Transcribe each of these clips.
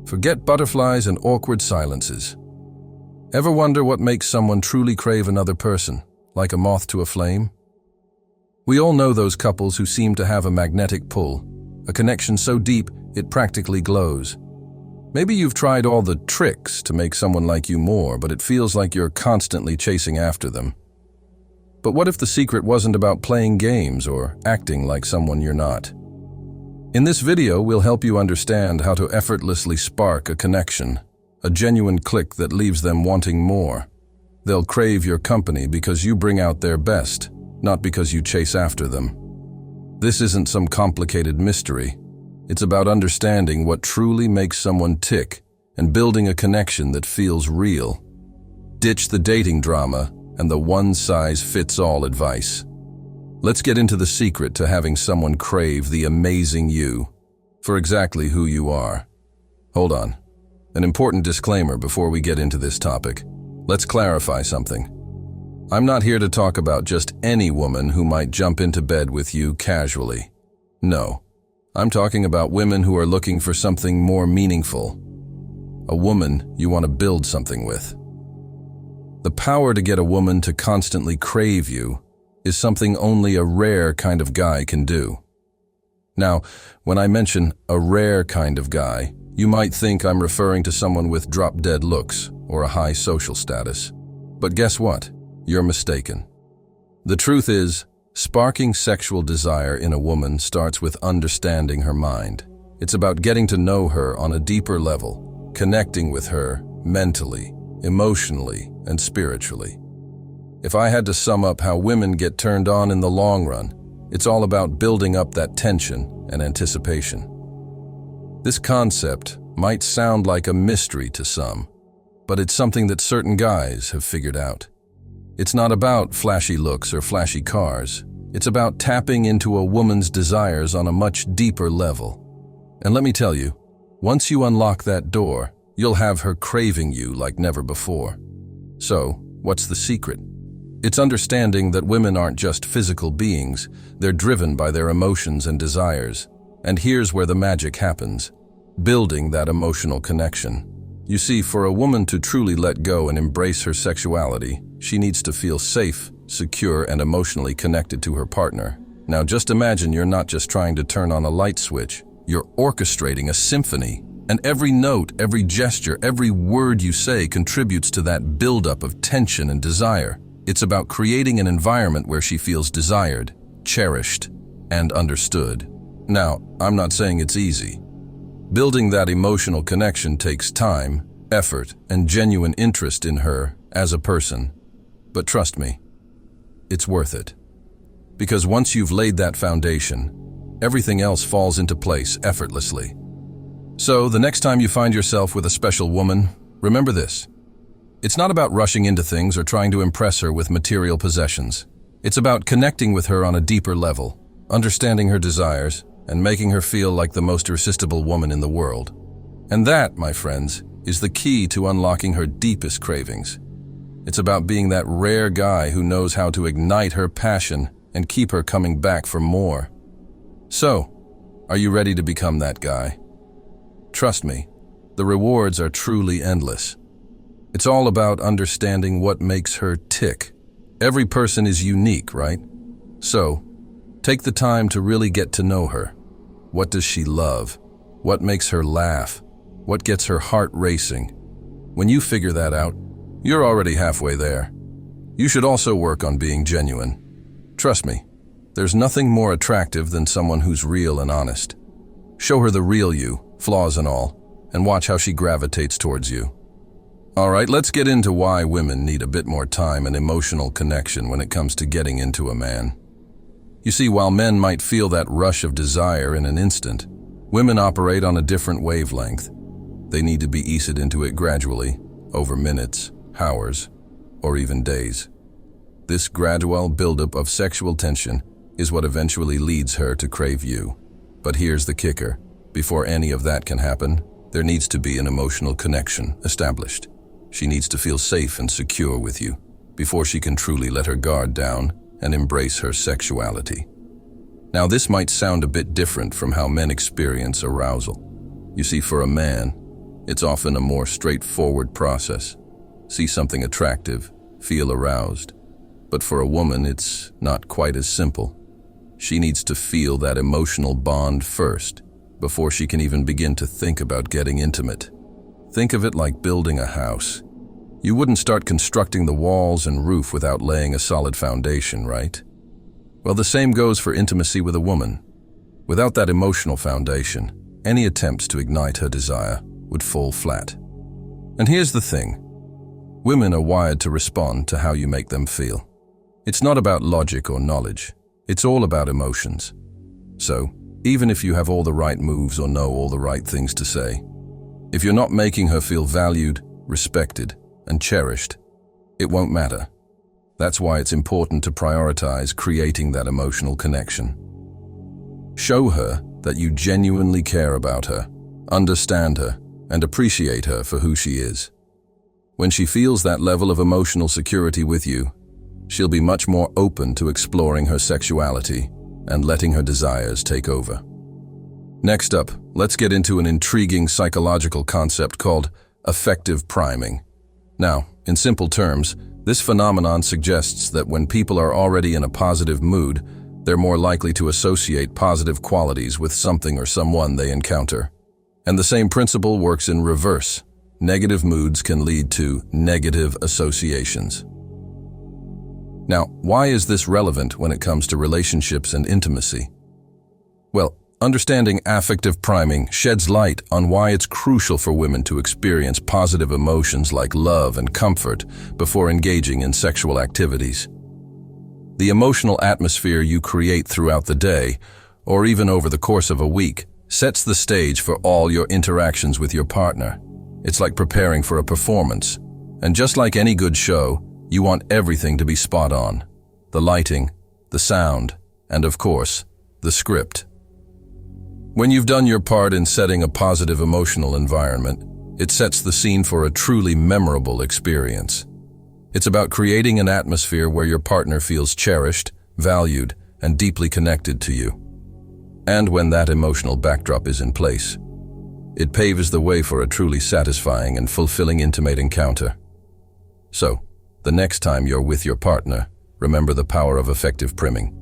Forget butterflies and awkward silences. Ever wonder what makes someone truly crave another person, like a moth to a flame? We all know those couples who seem to have a magnetic pull, a connection so deep it practically glows. Maybe you've tried all the tricks to make someone like you more, but it feels like you're constantly chasing after them. But what if the secret wasn't about playing games or acting like someone you're not? In this video, we'll help you understand how to effortlessly spark a connection, a genuine click that leaves them wanting more. They'll crave your company because you bring out their best, not because you chase after them. This isn't some complicated mystery. It's about understanding what truly makes someone tick and building a connection that feels real. Ditch the dating drama and the one-size-fits-all advice. Let's get into the secret to having someone crave the amazing you for exactly who you are. Hold on. An important disclaimer before we get into this topic. Let's clarify something. I'm not here to talk about just any woman who might jump into bed with you casually. No. I'm talking about women who are looking for something more meaningful. A woman you want to build something with. The power to get a woman to constantly crave you is something only a rare kind of guy can do. Now, when I mention a rare kind of guy, you might think I'm referring to someone with drop-dead looks or a high social status. But guess what? You're mistaken. The truth is, sparking sexual desire in a woman starts with understanding her mind. It's about getting to know her on a deeper level, connecting with her mentally, emotionally, and spiritually. If I had to sum up how women get turned on in the long run, it's all about building up that tension and anticipation. This concept might sound like a mystery to some, but it's something that certain guys have figured out. It's not about flashy looks or flashy cars. It's about tapping into a woman's desires on a much deeper level. And let me tell you, once you unlock that door, you'll have her craving you like never before. So, what's the secret? It's understanding that women aren't just physical beings, they're driven by their emotions and desires. And here's where the magic happens: building that emotional connection. You see, for a woman to truly let go and embrace her sexuality, she needs to feel safe, secure, and emotionally connected to her partner. Now just imagine you're not just trying to turn on a light switch, you're orchestrating a symphony. And every note, every gesture, every word you say contributes to that buildup of tension and desire. It's about creating an environment where she feels desired, cherished, and understood. Now, I'm not saying it's easy. Building that emotional connection takes time, effort, and genuine interest in her as a person. But trust me, it's worth it. Because once you've laid that foundation, everything else falls into place effortlessly. So, the next time you find yourself with a special woman, remember this. It's not about rushing into things or trying to impress her with material possessions. It's about connecting with her on a deeper level, understanding her desires, and making her feel like the most irresistible woman in the world. And that, my friends, is the key to unlocking her deepest cravings. It's about being that rare guy who knows how to ignite her passion and keep her coming back for more. So, are you ready to become that guy? Trust me, the rewards are truly endless. It's all about understanding what makes her tick. Every person is unique, right? So, take the time to really get to know her. What does she love? What makes her laugh? What gets her heart racing? When you figure that out, you're already halfway there. You should also work on being genuine. Trust me, there's nothing more attractive than someone who's real and honest. Show her the real you, flaws and all, and watch how she gravitates towards you. All right, let's get into why women need a bit more time and emotional connection when it comes to getting into a man. You see, while men might feel that rush of desire in an instant, women operate on a different wavelength. They need to be eased into it gradually, over minutes, hours, or even days. This gradual buildup of sexual tension is what eventually leads her to crave you. But here's the kicker. Before any of that can happen, there needs to be an emotional connection established. She needs to feel safe and secure with you before she can truly let her guard down and embrace her sexuality. Now, this might sound a bit different from how men experience arousal. You see, for a man, it's often a more straightforward process. See something attractive, feel aroused. But for a woman, it's not quite as simple. She needs to feel that emotional bond first, before she can even begin to think about getting intimate. Think of it like building a house. You wouldn't start constructing the walls and roof without laying a solid foundation, right? Well, the same goes for intimacy with a woman. Without that emotional foundation, any attempts to ignite her desire would fall flat. And here's the thing. Women are wired to respond to how you make them feel. It's not about logic or knowledge. It's all about emotions. So, even if you have all the right moves or know all the right things to say, if you're not making her feel valued, respected, and cherished, it won't matter. That's why it's important to prioritize creating that emotional connection. Show her that you genuinely care about her, understand her, and appreciate her for who she is. When she feels that level of emotional security with you, she'll be much more open to exploring her sexuality and letting her desires take over. Next up, let's get into an intriguing psychological concept called affective priming. Now, in simple terms, this phenomenon suggests that when people are already in a positive mood, they're more likely to associate positive qualities with something or someone they encounter. And the same principle works in reverse. Negative moods can lead to negative associations. Now, why is this relevant when it comes to relationships and intimacy? Well, understanding affective priming sheds light on why it's crucial for women to experience positive emotions like love and comfort before engaging in sexual activities. The emotional atmosphere you create throughout the day, or even over the course of a week, sets the stage for all your interactions with your partner. It's like preparing for a performance. And just like any good show, you want everything to be spot on. The lighting, the sound, and of course, the script. When you've done your part in setting a positive emotional environment, it sets the scene for a truly memorable experience. It's about creating an atmosphere where your partner feels cherished, valued, and deeply connected to you. And when that emotional backdrop is in place, it paves the way for a truly satisfying and fulfilling intimate encounter. So, the next time you're with your partner, remember the power of affective priming.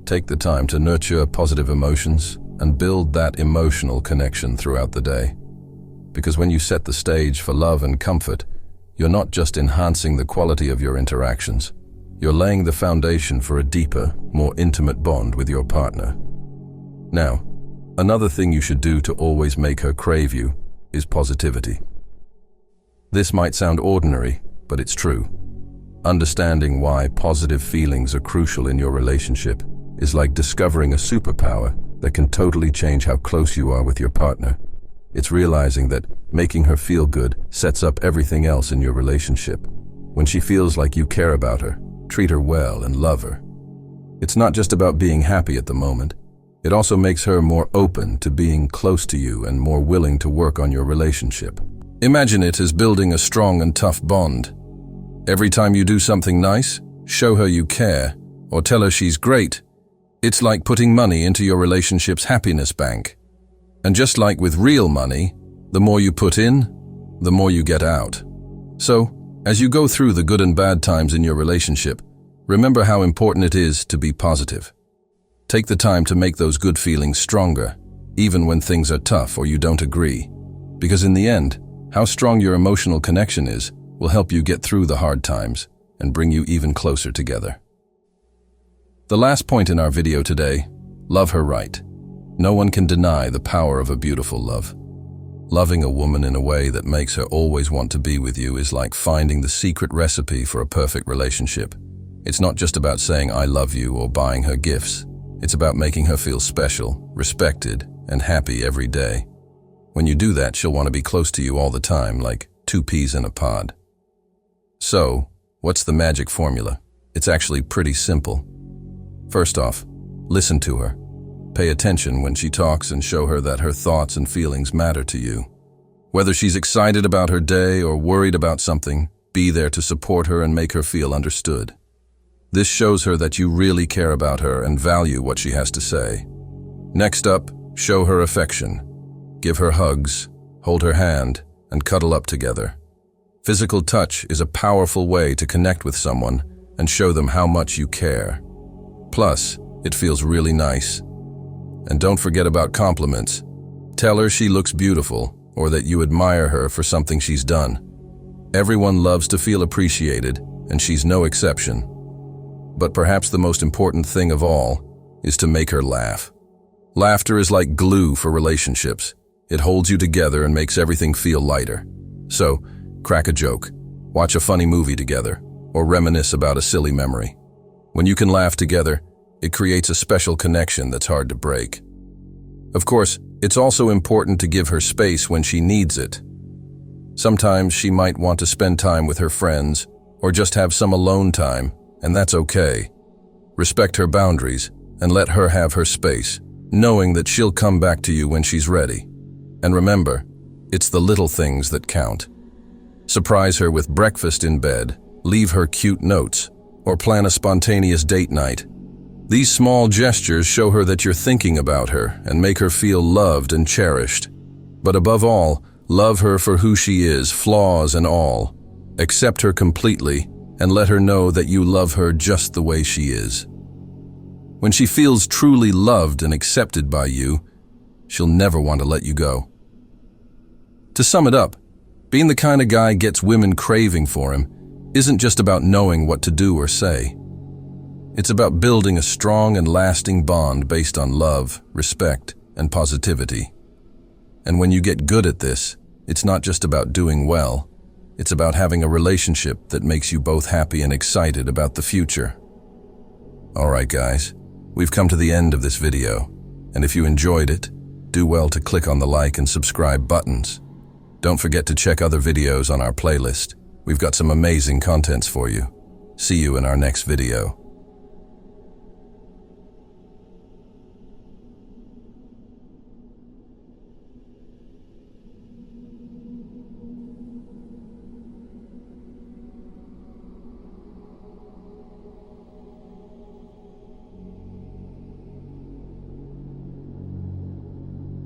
Take the time to nurture positive emotions and build that emotional connection throughout the day. Because when you set the stage for love and comfort, you're not just enhancing the quality of your interactions, you're laying the foundation for a deeper, more intimate bond with your partner. Now, another thing you should do to always make her crave you is positivity. This might sound ordinary, but it's true. Understanding why positive feelings are crucial in your relationship is like discovering a superpower that can totally change how close you are with your partner. It's realizing that making her feel good sets up everything else in your relationship. When she feels like you care about her, treat her well and love her. It's not just about being happy at the moment. It also makes her more open to being close to you and more willing to work on your relationship. Imagine it as building a strong and tough bond. Every time you do something nice, show her you care, or tell her she's great. It's like putting money into your relationship's happiness bank. And just like with real money, the more you put in, the more you get out. So, as you go through the good and bad times in your relationship, remember how important it is to be positive. Take the time to make those good feelings stronger, even when things are tough or you don't agree. Because in the end, how strong your emotional connection is will help you get through the hard times and bring you even closer together. The last point in our video today, love her right. No one can deny the power of a beautiful love. Loving a woman in a way that makes her always want to be with you is like finding the secret recipe for a perfect relationship. It's not just about saying I love you or buying her gifts. It's about making her feel special, respected, and happy every day. When you do that, she'll want to be close to you all the time, like two peas in a pod. So, what's the magic formula? It's actually pretty simple. First off, listen to her. Pay attention when she talks and show her that her thoughts and feelings matter to you. Whether she's excited about her day or worried about something, be there to support her and make her feel understood. This shows her that you really care about her and value what she has to say. Next up, show her affection. Give her hugs, hold her hand, and cuddle up together. Physical touch is a powerful way to connect with someone and show them how much you care. Plus, it feels really nice. And don't forget about compliments. Tell her she looks beautiful or that you admire her for something she's done. Everyone loves to feel appreciated, and she's no exception. But perhaps the most important thing of all is to make her laugh. Laughter is like glue for relationships. It holds you together and makes everything feel lighter. So, crack a joke, watch a funny movie together, or reminisce about a silly memory. When you can laugh together, it creates a special connection that's hard to break. Of course, it's also important to give her space when she needs it. Sometimes she might want to spend time with her friends or just have some alone time, and that's okay. Respect her boundaries and let her have her space, knowing that she'll come back to you when she's ready. And remember, it's the little things that count. Surprise her with breakfast in bed, leave her cute notes, or plan a spontaneous date night. These small gestures show her that you're thinking about her and make her feel loved and cherished. But above all, love her for who she is, flaws and all. Accept her completely and let her know that you love her just the way she is. When she feels truly loved and accepted by you, she'll never want to let you go. To sum it up, being the kind of guy gets women craving for him isn't just about knowing what to do or say. It's about building a strong and lasting bond based on love, respect, and positivity. And when you get good at this, it's not just about doing well. It's about having a relationship that makes you both happy and excited about the future. Alright guys, we've come to the end of this video, and if you enjoyed it, do well to click on the like and subscribe buttons. Don't forget to check other videos on our playlist. We've got some amazing contents for you. See you in our next video.